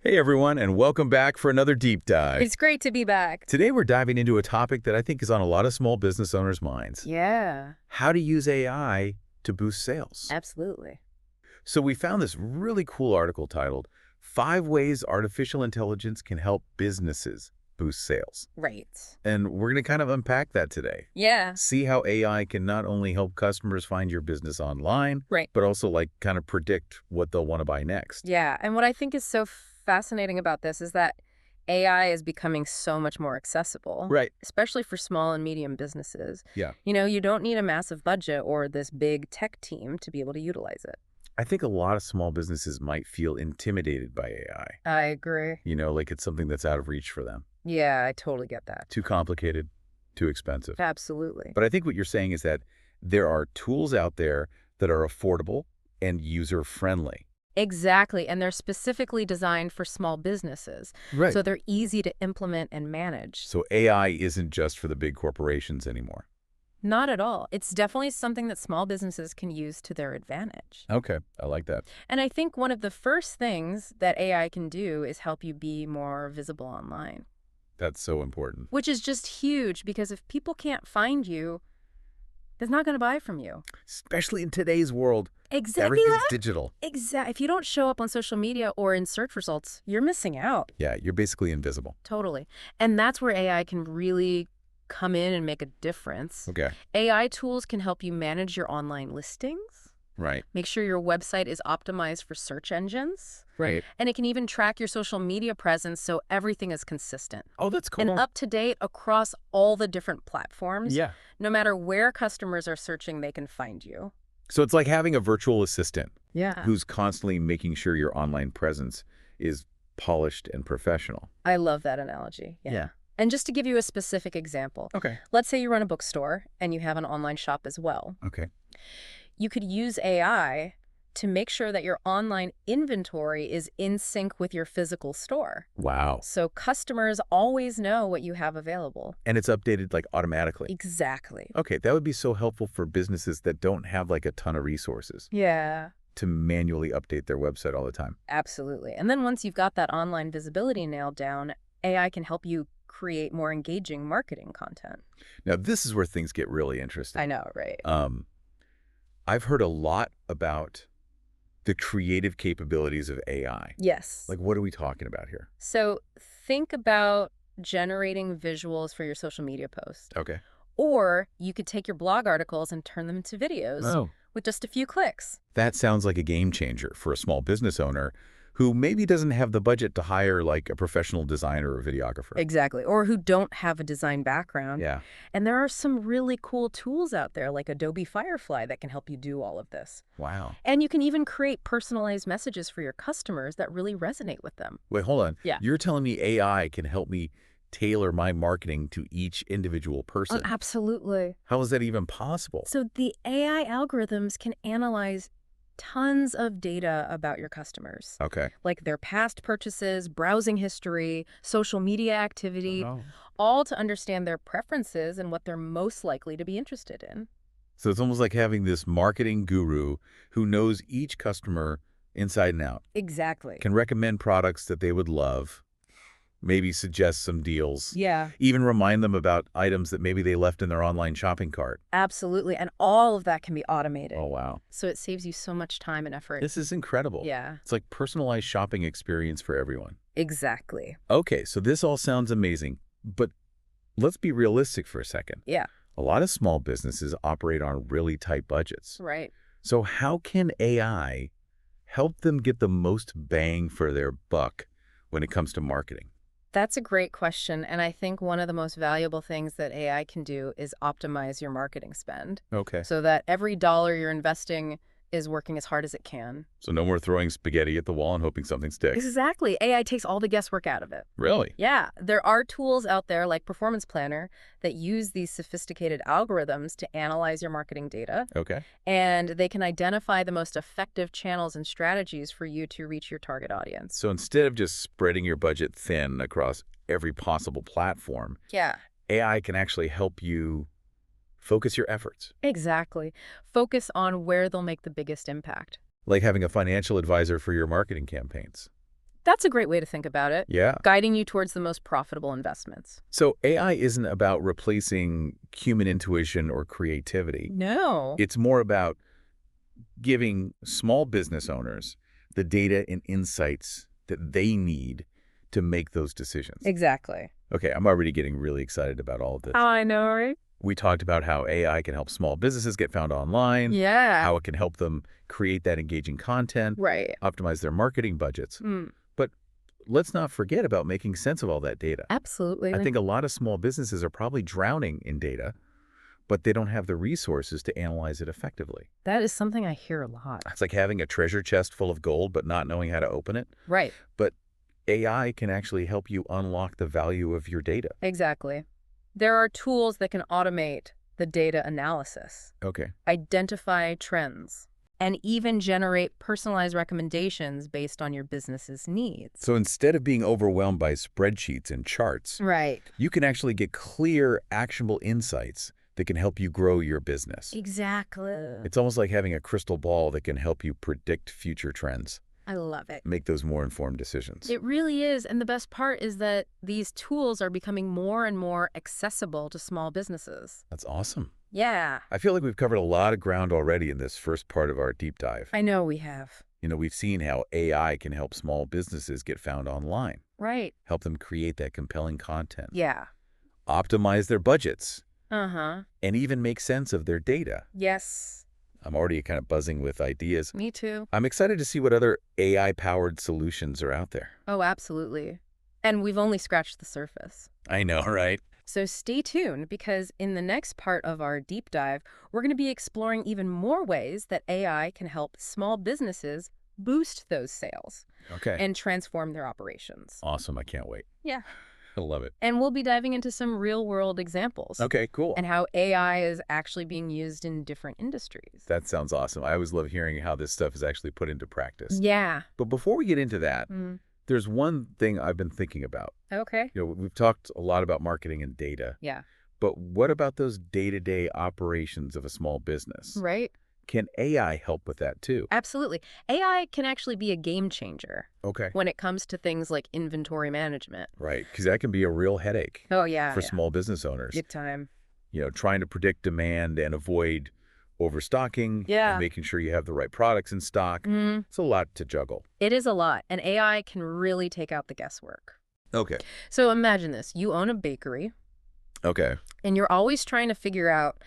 Hey everyone, and welcome back for another deep dive. It's great to be back. Today we're diving into a topic that I think is on a lot of small business owners' minds. Yeah, How to use AI to boost sales. absolutely. So we found this really cool article titled, 5 Ways Artificial Intelligence Can Help Businesses Boost Sales. Right. And we're going to kind of unpack that today. Yeah. See how AI can not only help customers find your business online, Right. but also kind of predict what they'll want to buy next. Yeah, and what I think is so fascinating about this is that AI is becoming so much more accessible. Right. Especially for small and medium businesses. Yeah. You don't need a massive budget or this big tech team to be able to utilize it. I think a lot of small businesses might feel intimidated by AI. I agree. Like it's something that's out of reach for them. Yeah, I totally get that. Too complicated, too expensive. Absolutely. But I think what you're saying is that there are tools out there that are affordable and user-friendly. Exactly, and they're specifically designed for small businesses. Right. So they're easy to implement and manage. So AI isn't just for the big corporations anymore. Not at all. It's definitely something that small businesses can use to their advantage. Okay, I like that. And I think one of the first things that AI can do is help you be more visible online, That's so important. which is just huge because if people can't find you, they're not going to buy from you. Especially in today's world. Exactly. Everything's digital. Exactly. If you don't show up on social media or in search results, you're missing out. Yeah, you're basically invisible. Totally. And that's where AI can really come in and make a difference. Okay. AI tools can help you manage your online listings, Right. make sure your website is optimized for search engines, Right. and it can even track your social media presence so everything is consistent Oh, that's cool. and up to date across all the different platforms. Yeah. No matter where customers are searching, they can find you. So it's like having a virtual assistant Yeah. who's constantly making sure your online presence is polished and professional. I love that analogy. Yeah. And just to give you a specific example, Okay. let's say you run a bookstore and you have an online shop as well. Okay. You could use AI to make sure that your online inventory is in sync with your physical store. Wow. So customers always know what you have available. And it's updated automatically. Exactly. Okay, that would be so helpful for businesses that don't have a ton of resources Yeah, to manually update their website all the time. absolutely. And then once you've got that online visibility nailed down, AI can help you create more engaging marketing content. Now, this is where things get really interesting. I know, right? I've heard a lot about the creative capabilities of AI. Yes. What are we talking about here? So think about generating visuals for your social media posts. Okay. Or you could take your blog articles and turn them into videos Oh, with just a few clicks. that sounds like a game changer for a small business owner who maybe doesn't have the budget to hire a professional designer or videographer. Exactly. Or who don't have a design background. Yeah. And there are some really cool tools out there like Adobe Firefly that can help you do all of this. Wow. And you can even create personalized messages for your customers that really resonate with them. Wait, hold on. Yeah. You're telling me AI can help me tailor my marketing to each individual person? Absolutely. How is that even possible? So the AI algorithms can analyze tons of data about your customers, Okay. like their past purchases, browsing history, social media activity, Oh. all to understand their preferences and what they're most likely to be interested in. So it's almost like having this marketing guru who knows each customer inside and out, Exactly. can recommend products that they would love, maybe suggest some deals, Yeah, even remind them about items that maybe they left in their online shopping cart. absolutely. And all of that can be automated. Oh, wow. So it saves you so much time and effort. This is incredible. Yeah, It's like personalized shopping experience for everyone. exactly. Okay, so this all sounds amazing, but let's be realistic for a second. Yeah, A lot of small businesses operate on really tight budgets. right. So how can AI help them get the most bang for their buck when it comes to marketing? That's a great question. And I think one of the most valuable things that AI can do is optimize your marketing spend Okay. so that every dollar you're investing is working as hard as it can. So no more throwing spaghetti at the wall and hoping something sticks. Exactly. AI takes all the guesswork out of it. Really? Yeah, there are tools out there like Performance Planner that use these sophisticated algorithms to analyze your marketing data, Okay. and they can identify the most effective channels and strategies for you to reach your target audience. So instead of just spreading your budget thin across every possible platform, Yeah, AI can actually help you focus your efforts. exactly. Focus on where they'll make the biggest impact. Like having a financial advisor for your marketing campaigns. That's a great way to think about it, Yeah. guiding you towards the most profitable investments. So AI isn't about replacing human intuition or creativity. No. It's more about giving small business owners the data and insights that they need to make those decisions. Exactly. Okay, I'm already getting really excited about all of this. I know, right? We talked about how AI can help small businesses get found online, Yeah. how it can help them create that engaging content, Right. optimize their marketing budgets. Mm. But let's not forget about making sense of all that data. Absolutely. I think a lot of small businesses are probably drowning in data, but they don't have the resources to analyze it effectively. That is something I hear a lot. It's like having a treasure chest full of gold, but not knowing how to open it. Right. But AI can actually help you unlock the value of your data. Exactly. There are tools that can automate the data analysis, Okay. identify trends, and even generate personalized recommendations based on your business's needs. So instead of being overwhelmed by spreadsheets and charts, Right. you can actually get clear, actionable insights that can help you grow your business. Exactly. It's almost like having a crystal ball that can help you predict future trends, I love it. make those more informed decisions. It really is. And the best part is that these tools are becoming more and more accessible to small businesses. That's awesome. Yeah. I feel like we've covered a lot of ground already in this first part of our deep dive. I know we have. We've seen how AI can help small businesses get found online, Right. help them create that compelling content, Yeah. optimize their budgets, Uh-huh. and even make sense of their data. Yes. I'm already kind of buzzing with ideas. Me too. I'm excited to see what other AI-powered solutions are out there. Oh, absolutely. And we've only scratched the surface. I know, right? So stay tuned, because in the next part of our deep dive, we're going to be exploring even more ways that AI can help small businesses boost those sales Okay. and transform their operations. Awesome. I can't wait. Yeah. I love it. And we'll be diving into some real-world examples Okay, cool. and how AI is actually being used in different industries. That sounds awesome. I always love hearing how this stuff is actually put into practice. Yeah. But before we get into that, Mm. there's one thing I've been thinking about. Okay. We've talked a lot about marketing and data, Yeah. but what about those day-to-day operations of a small business? Right. Can AI help with that too? Absolutely. AI can actually be a game changer Okay. when it comes to things like inventory management. Right, because that can be a real headache Oh, yeah. for small business owners. Big time. Trying to predict demand and avoid overstocking, Yeah. and making sure you have the right products in stock. Mm. It's a lot to juggle. It is a lot, and AI can really take out the guesswork. Okay. So imagine this. You own a bakery, Okay. and you're always trying to figure out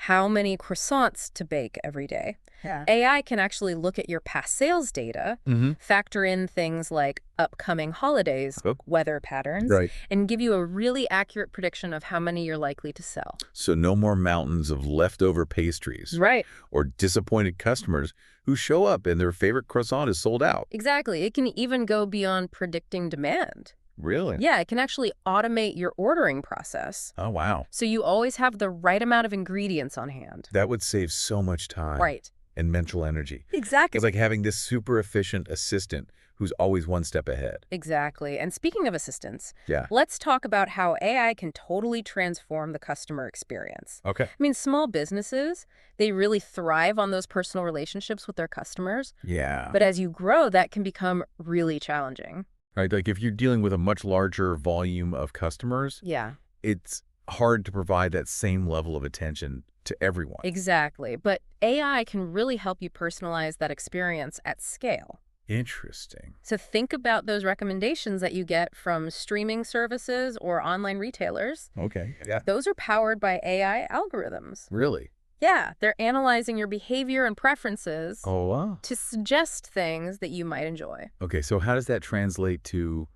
how many croissants to bake every day. Yeah. AI can actually look at your past sales data, Mm-hmm. factor in things like upcoming holidays, Oh. weather patterns, Right. and give you a really accurate prediction of how many you're likely to sell. So no more mountains of leftover pastries Right. or disappointed customers who show up and their favorite croissant is sold out. Exactly. It can even go beyond predicting demand. Really? Yeah, it can actually automate your ordering process, Oh, wow. so you always have the right amount of ingredients on hand. That would save so much time Right. and mental energy. Exactly. It's like having this super efficient assistant who's always one step ahead. Exactly. And speaking of assistants, Yeah. let's talk about how AI can totally transform the customer experience. Okay. I mean, small businesses, they really thrive on those personal relationships with their customers. Yeah. But as you grow, that can become really challenging. Right. Like if you're dealing with a much larger volume of customers, Yeah, it's hard to provide that same level of attention to everyone. exactly. But AI can really help you personalize that experience at scale. Interesting. So think about those recommendations that you get from streaming services or online retailers. Okay. Yeah. Those are powered by AI algorithms. Really? Yeah, they're analyzing your behavior and preferences Oh, wow. to suggest things that you might enjoy. Okay. So how does that translate to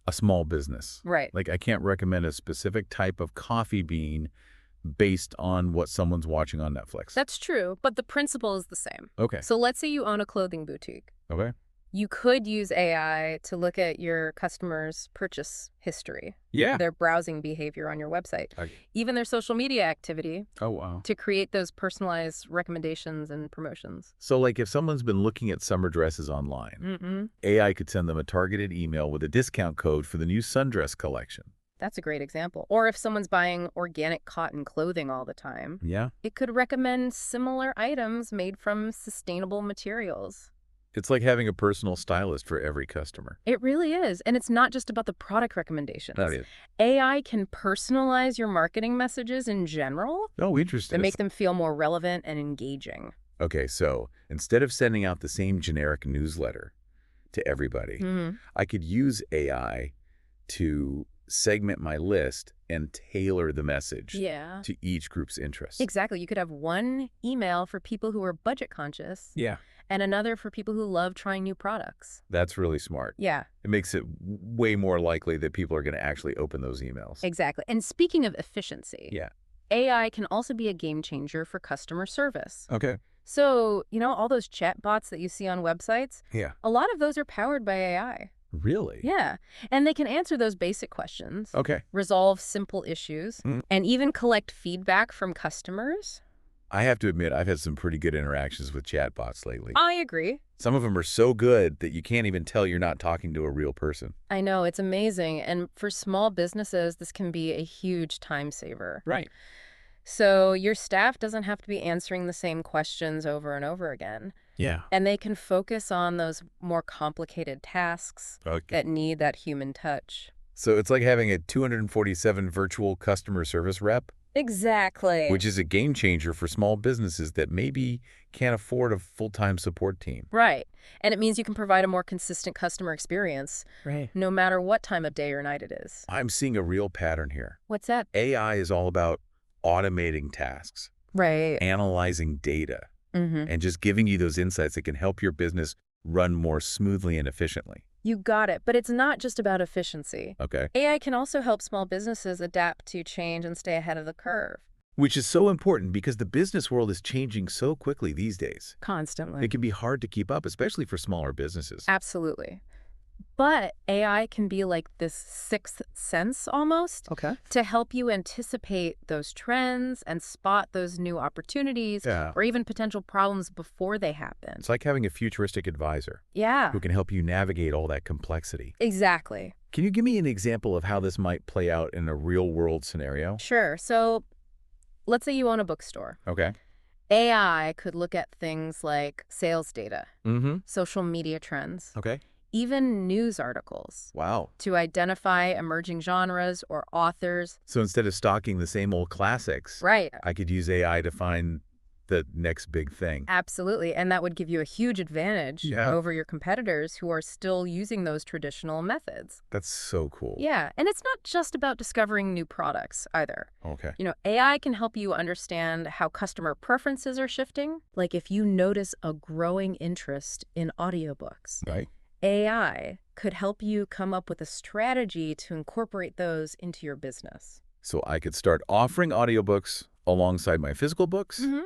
a small business? Right. Like I can't recommend a specific type of coffee bean based on what someone's watching on Netflix. That's true, but the principle is the same. Okay. So let's say you own a clothing boutique. Okay. You could use AI to look at your customers' purchase history, Yeah. their browsing behavior on your website, Okay. even their social media activity, Oh, wow. to create those personalized recommendations and promotions. So like if someone's been looking at summer dresses online, Mm-mm. AI could send them a targeted email with a discount code for the new sundress collection. That's a great example. Or if someone's buying organic cotton clothing all the time, Yeah. it could recommend similar items made from sustainable materials. It's like having a personal stylist for every customer. It really is. And it's not just about the product That recommendations. is. AI can personalize your marketing messages in general Oh, to interesting. make them feel more relevant and engaging. Okay, so instead of sending out the same generic newsletter to everybody, Hmm. I could use AI to segment my list and tailor the message Yeah. to each group's interests. Exactly. You could have one email for people who are budget conscious Yeah. and another for people who love trying new products. That's really smart. Yeah, It makes it way more likely that people are going to actually open those emails. exactly. And speaking of efficiency, Yeah. AI can also be a game changer for customer service. Okay. So, all those chat bots that you see on websites, Yeah. a lot of those are powered by AI. Really? Yeah, and they can answer those basic questions, Okay. resolve simple issues, Mm. and even collect feedback from customers. I have to admit, I've had some pretty good interactions with chatbots lately. I agree. Some of them are so good that you can't even tell you're not talking to a real person. I know, it's amazing. And for small businesses, this can be a huge time saver. Right. So your staff doesn't have to be answering the same questions over and over again. Yeah. And they can focus on those more complicated tasks Okay. that need that human touch. So it's like having a 247 virtual customer service rep, Exactly. which is a game changer for small businesses that maybe can't afford a full-time support team. Right. And it means you can provide a more consistent customer experience, Right. no matter what time of day or night it is. I'm seeing a real pattern here. What's that? AI is all about automating tasks, Right. analyzing data, Mm-hmm. and just giving you those insights that can help your business run more smoothly and efficiently. You got it. But it's not just about efficiency. Okay. AI can also help small businesses adapt to change and stay ahead of the curve. Which is so important because the business world is changing so quickly these days. Constantly. It can be hard to keep up, especially for smaller businesses. Absolutely. But AI can be like this sixth sense almost Okay. to help you anticipate those trends and spot those new opportunities Yeah. or even potential problems before they happen. It's like having a futuristic advisor Yeah, who can help you navigate all that complexity. exactly. Can you give me an example of how this might play out in a real-world scenario? Sure. So let's say you own a bookstore. Okay. AI could look at things like sales data, Mm-hmm. social media trends, Okay. even news articles Wow. to identify emerging genres or authors. So instead of stocking the same old classics, Right. I could use AI to find the next big thing. Absolutely. And that would give you a huge advantage Yeah. over your competitors who are still using those traditional methods. That's so cool. Yeah. And it's not just about discovering new products either. Okay. AI can help you understand how customer preferences are shifting. Like if you notice a growing interest in audiobooks, Right. AI could help you come up with a strategy to incorporate those into your business. So I could start offering audiobooks alongside my physical books, Mm-hmm.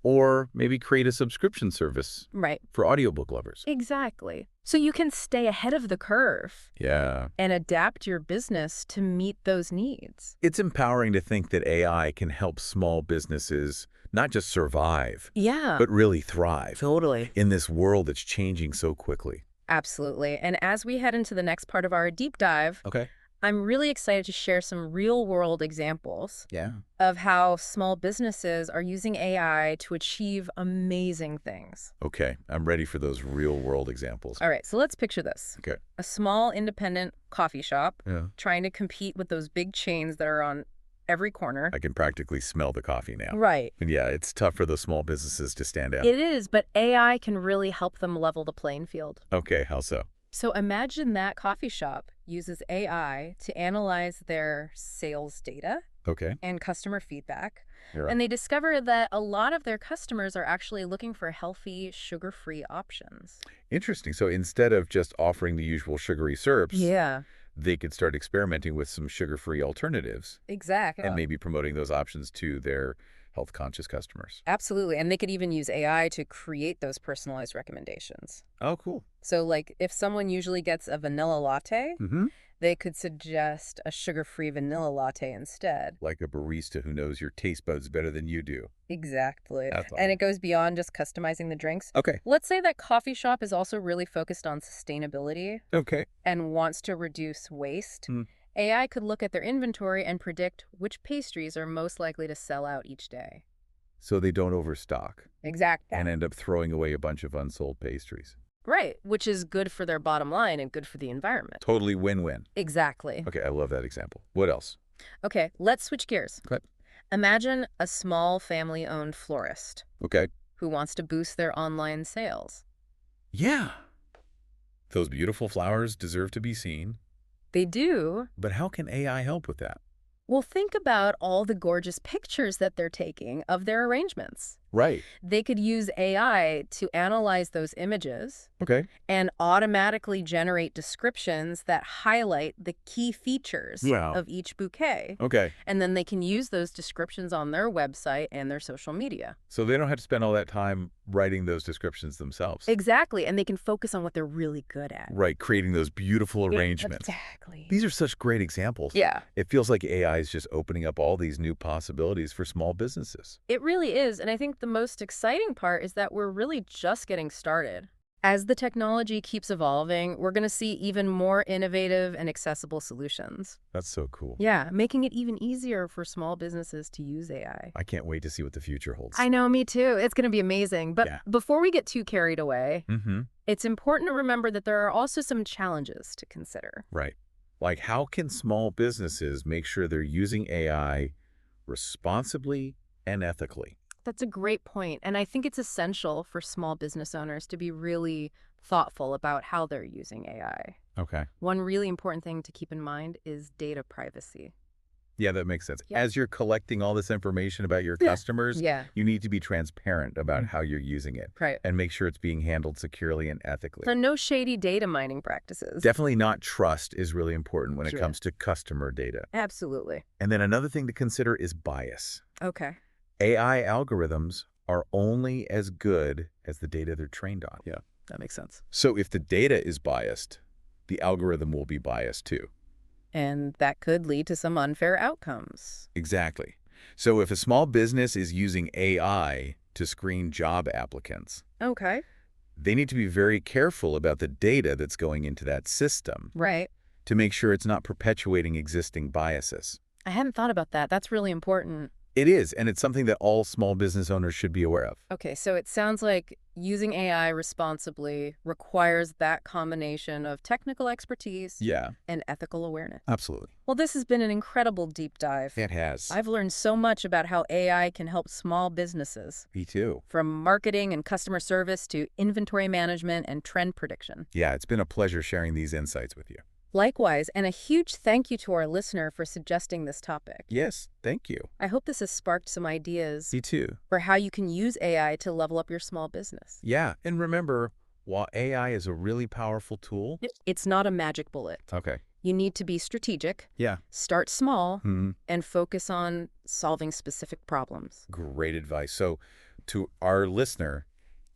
or maybe create a subscription service Right. for audiobook lovers. Exactly. So you can stay ahead of the curve Yeah. and adapt your business to meet those needs. It's empowering to think that AI can help small businesses not just survive, Yeah, but really thrive totally. in this world that's changing so quickly. Absolutely. And as we head into the next part of our deep dive, Okay. I'm really excited to share some real-world examples Yeah. of how small businesses are using AI to achieve amazing things. Okay. I'm ready for those real-world examples. All right, so let's picture this. Okay. A small independent coffee shop Yeah. trying to compete with those big chains that are on every corner. I can practically smell the coffee now. Right. And yeah, it's tough for those small businesses to stand out. It is, but AI can really help them level the playing field. Okay. How so? So imagine that coffee shop uses AI to analyze their sales data Okay. and customer feedback. You're And they discover that a lot of their customers are actually looking for healthy, sugar-free options. Interesting. So instead of just offering the usual sugary syrups, Yeah, they could start experimenting with some sugar-free alternatives exactly. and maybe promoting those options to their health-conscious customers. Absolutely. And they could even use AI to create those personalized recommendations. Oh, cool. So like if someone usually gets a vanilla latte, Mm-hmm. they could suggest a sugar-free vanilla latte instead. Like a barista who knows your taste buds better than you do. Exactly. That's And awesome. it goes beyond just customizing the drinks. Okay. Let's say that coffee shop is also really focused on sustainability Okay. and wants to reduce waste. Mm. AI could look at their inventory and predict which pastries are most likely to sell out each day. So they don't overstock Exactly. and end up throwing away a bunch of unsold pastries. Right, which is good for their bottom line and good for the environment. Totally win-win. Exactly. Okay, I love that example. What else? Okay, let's switch gears. Okay. Imagine a small family-owned florist Okay. who wants to boost their online sales. Yeah. Those beautiful flowers deserve to be seen. They do. But how can AI help with that? Well, think about all the gorgeous pictures that they're taking of their arrangements. Right. They could use AI to analyze those images Okay. and automatically generate descriptions that highlight the key features Wow. of each bouquet. Okay. And then they can use those descriptions on their website and their social media. So they don't have to spend all that time writing those descriptions themselves. Exactly. And they can focus on what they're really good at. Right, creating those beautiful arrangements. Exactly. These are such great examples. Yeah. It feels like AI is just opening up all these new possibilities for small businesses. It really is. And I think the most exciting part is that we're really just getting started. As the technology keeps evolving, we're going to see even more innovative and accessible solutions. That's so cool. Yeah, making it even easier for small businesses to use AI. I can't wait to see what the future holds. I know, me too. It's going to be amazing. But Yeah. before we get too carried away, Mm-hmm. it's important to remember that there are also some challenges to consider. Right. Like, how can small businesses make sure they're using AI responsibly and ethically? That's a great point. And I think it's essential for small business owners to be really thoughtful about how they're using AI. Okay. One really important thing to keep in mind is data privacy. Yeah, that makes sense. Yeah. As you're collecting all this information about your Yeah. customers, Yeah, you need to be transparent about how you're using it right. and make sure it's being handled securely and ethically. So no shady data mining practices. Definitely not trust is really important when it Sure. comes to customer data. Absolutely. And then another thing to consider is bias. Okay. AI algorithms are only as good as the data they're trained on. Yeah, that makes sense. So if the data is biased, the algorithm will be biased too. And that could lead to some unfair outcomes. Exactly. So if a small business is using AI to screen job applicants, Okay. they need to be very careful about the data that's going into that system Right. to make sure it's not perpetuating existing biases. I hadn't thought about that. That's really important. It is, and it's something that all small business owners should be aware of. Okay, so it sounds like using AI responsibly requires that combination of technical expertise Yeah, and ethical awareness. absolutely. Well, this has been an incredible deep dive. It has. I've learned so much about how AI can help small businesses, Me too. from marketing and customer service to inventory management and trend prediction. Yeah, it's been a pleasure sharing these insights with you. Likewise, and a huge thank you to our listener for suggesting this topic. Yes, thank you. I hope this has sparked some ideas Me too. for how you can use AI to level up your small business. Yeah, and remember, while AI is a really powerful tool... It's not a magic bullet. Okay. You need to be strategic, Yeah. start small, Hmm. and focus on solving specific problems. Great advice. So to our listener,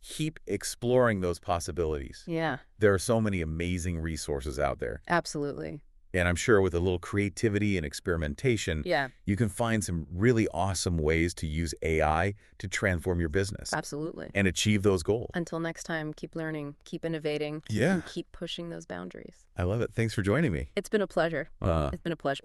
keep exploring those possibilities. Yeah, There are so many amazing resources out there. absolutely. And I'm sure with a little creativity and experimentation, Yeah, you can find some really awesome ways to use AI to transform your business absolutely. and achieve those goals. Until next time, keep learning, keep innovating, Yeah. and keep pushing those boundaries. I love it. Thanks for joining me. It's been a pleasure. It's been a pleasure.